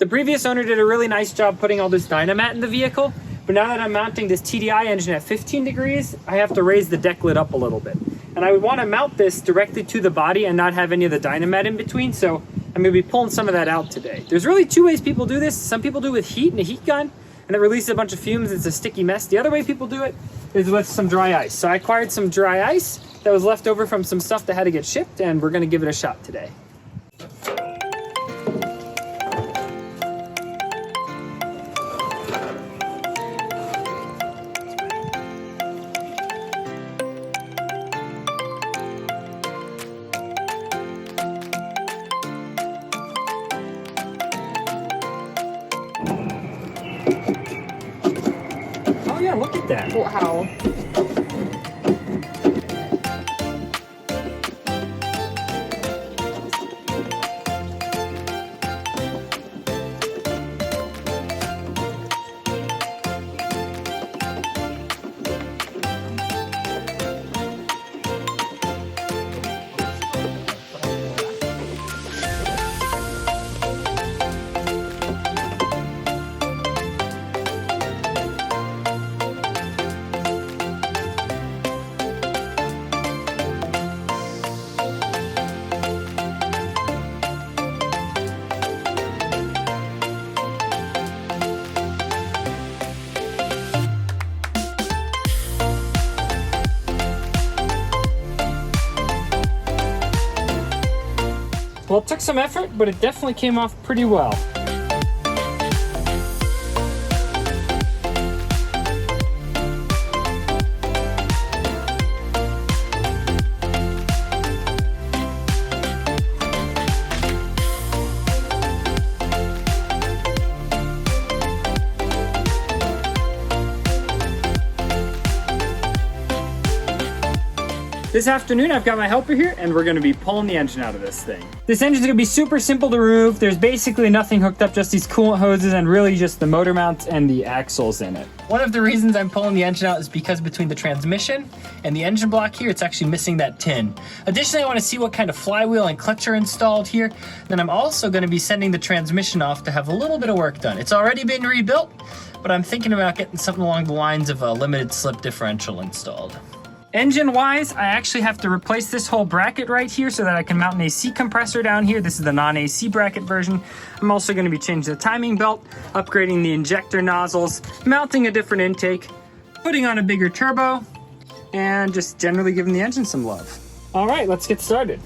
The previous owner did a really nice job putting all this Dynamat in the vehicle, but now that I'm mounting this TDI engine at 15 degrees, I have to raise the deck lid up a little bit. And I would want to mount this directly to the body and not have any of the Dynamat in between, so I'm going to be pulling some of that out today. There's really two ways people do this. Some people do it with heat and a heat gun, and it releases a bunch of fumes. It's a sticky mess. The other way people do it is with some dry ice. So I acquired some dry ice that was left over from some stuff that had to get shipped, and we're going to give it a shot today. Oh yeah, look at that. Wow. Well, it took some effort, but it definitely came off pretty well. This afternoon, I've got my helper here, and we're gonna be pulling the engine out of this thing. This engine's gonna be super simple to remove. There's basically nothing hooked up, just these coolant hoses and really just the motor mounts and the axles in it. One of the reasons I'm pulling the engine out is because between the transmission and the engine block here, it's actually missing that tin. Additionally, I wanna see what kind of flywheel and clutch are installed here. Then I'm also gonna be sending the transmission off to have a little bit of work done. It's already been rebuilt, but I'm thinking about getting something along the lines of a limited slip differential installed. Engine-wise, I actually have to replace this whole bracket right here so that I can mount an AC compressor down here. This is the non-AC bracket version. I'm also going to be changing the timing belt, upgrading the injector nozzles, mounting a different intake, putting on a bigger turbo, and just generally giving the engine some love. All right, let's get started.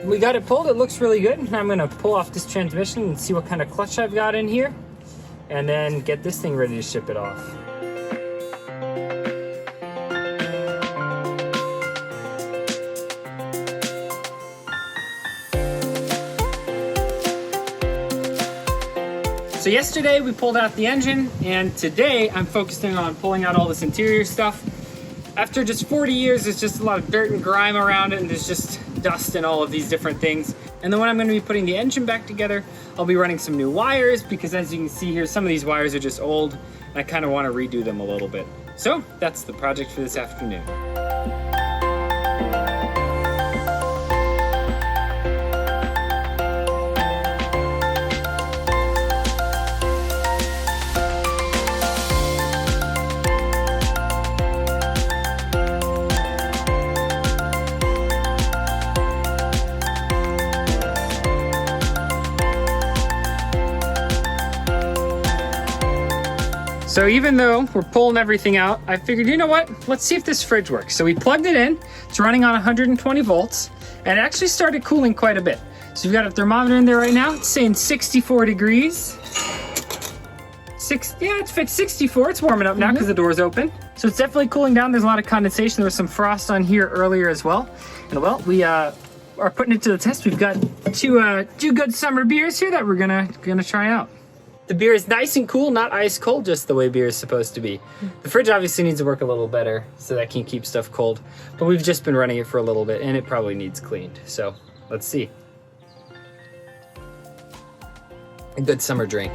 We got it pulled, it looks really good. I'm gonna pull off this transmission and see what kind of clutch I've got in here, and then get this thing ready to ship it off. So yesterday we pulled out the engine, and today I'm focusing on pulling out all this interior stuff. After just 40 years, there's just a lot of dirt and grime around it, and there's just dust and all of these different things. And then when I'm going to be putting the engine back together, I'll be running some new wires, because as you can see here, some of these wires are just old, and I kind of want to redo them a little bit. So that's the project for this afternoon. So even though we're pulling everything out, I figured, you know what? Let's see if this fridge works. So we plugged it in. It's running on 120 volts, and it actually started cooling quite a bit. So we've got a thermometer in there right now. It's saying 64 degrees. Yeah, it's fixed 64. It's warming up now because the door's open. So it's definitely cooling down. There's a lot of condensation. There was some frost on here earlier as well. And well, we are putting it to the test. We've got two good summer beers here that we're gonna try out. The beer is nice and cool, not ice cold, just the way beer is supposed to be. The fridge obviously needs to work a little better so that can keep stuff cold, but we've just been running it for a little bit and it probably needs cleaned. So let's see. A good summer drink.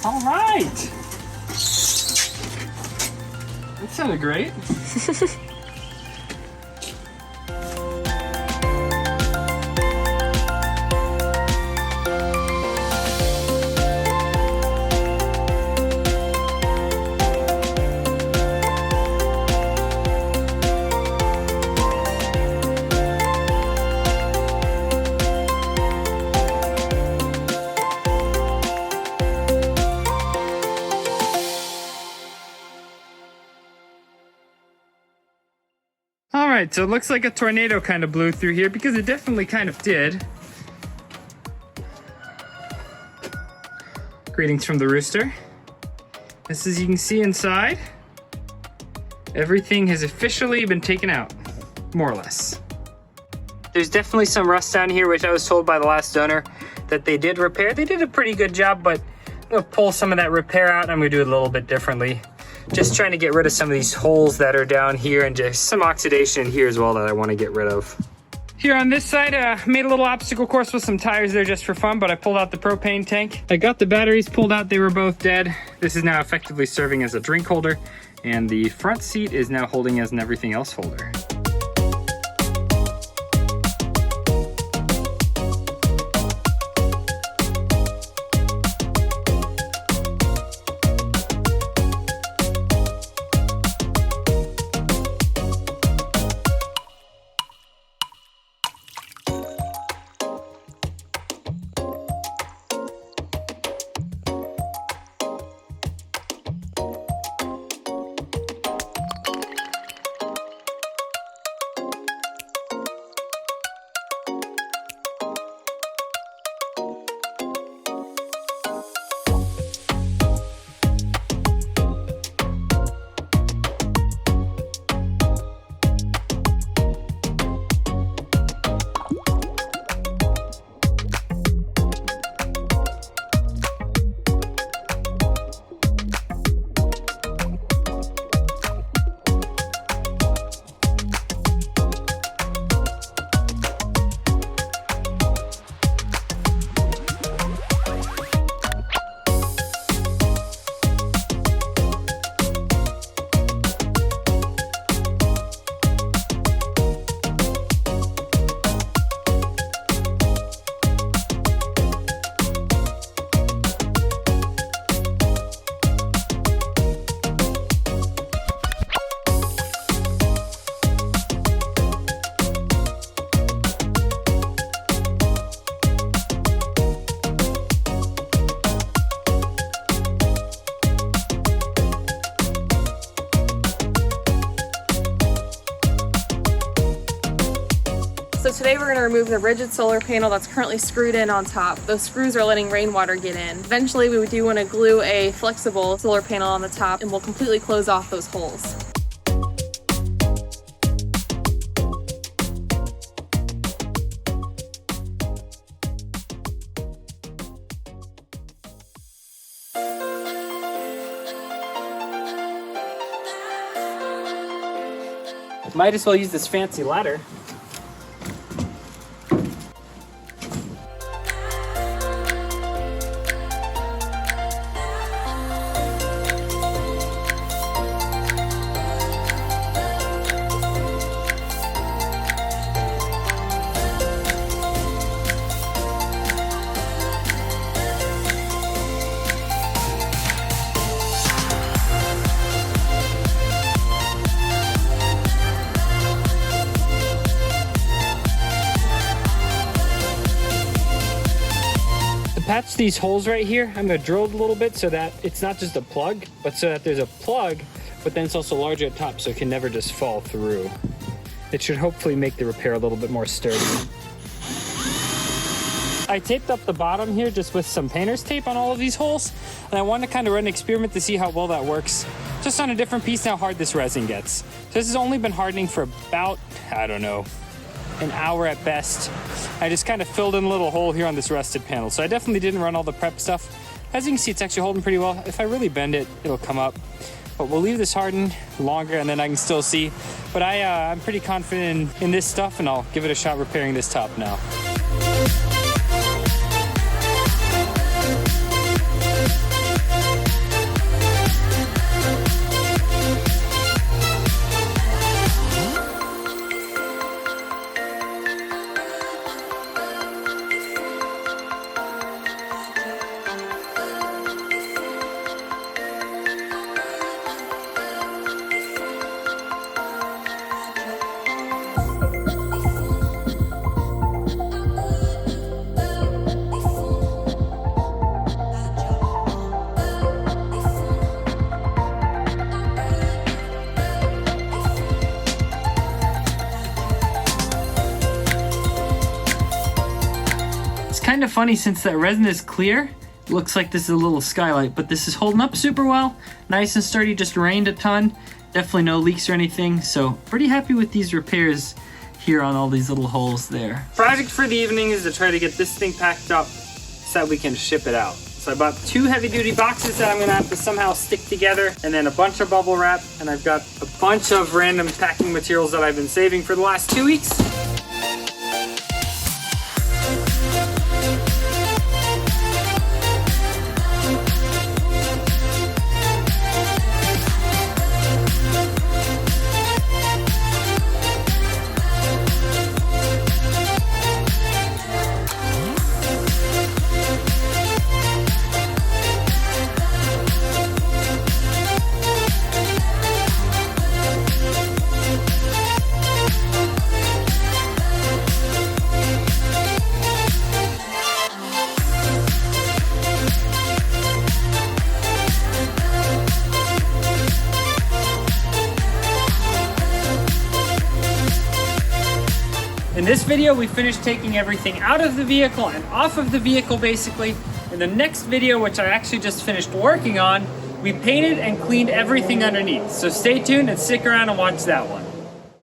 All right. That sounded great. All right, so it looks like a tornado kind of blew through here, because it definitely kind of did. Greetings from the rooster. As you can see inside, everything has officially been taken out, more or less. There's definitely some rust down here, which I was told by the last owner that they did repair. They did a pretty good job, but I'm gonna pull some of that repair out and I'm gonna do it a little bit differently. Just trying to get rid of some of these holes that are down here, and just some oxidation in here as well that I want to get rid of. Here on this side, made a little obstacle course with some tires there just for fun, but I pulled out the propane tank. I got the batteries pulled out, they were both dead. This is now effectively serving as a drink holder, and the front seat is now holding as an everything else holder. today we're going to remove the rigid solar panel that's currently screwed in on top. Those screws are letting rainwater get in. Eventually we do want to glue a flexible solar panel on the top and we'll completely close off those holes. Might as well use this fancy ladder. Patch these holes right here. I'm gonna drill it a little bit so that it's not just a plug, but so that there's a plug, but then it's also larger at top so it can never just fall through. It should hopefully make the repair a little bit more sturdy. I taped up the bottom here just with some painter's tape on all of these holes, and I wanted to kind of run an experiment to see how well that works, just on a different piece and how hard this resin gets. So this has only been hardening for about, I don't know, an hour at best. I just kind of filled in a little hole here on this rusted panel. So I definitely didn't run all the prep stuff. As you can see, it's actually holding pretty well. If I really bend it, it'll come up. But we'll leave this harden longer and then I can still see. But I'm pretty confident in this stuff and I'll give it a shot repairing this top now. Kind of funny since that resin is clear. It looks like this is a little skylight, but this is holding up super well. Nice and sturdy, just rained a ton. Definitely no leaks or anything, so pretty happy with these repairs here on all these little holes there. Project for the evening is to try to get this thing packed up so that we can ship it out. So I bought 2 heavy-duty boxes that I'm gonna have to somehow stick together, and then a bunch of bubble wrap, and I've got a bunch of random packing materials that I've been saving for the last 2 weeks. In this video, we finished taking everything out of the vehicle and off of the vehicle, basically. In the next video, which I actually just finished working on, we painted and cleaned everything underneath. So stay tuned and stick around and watch that one.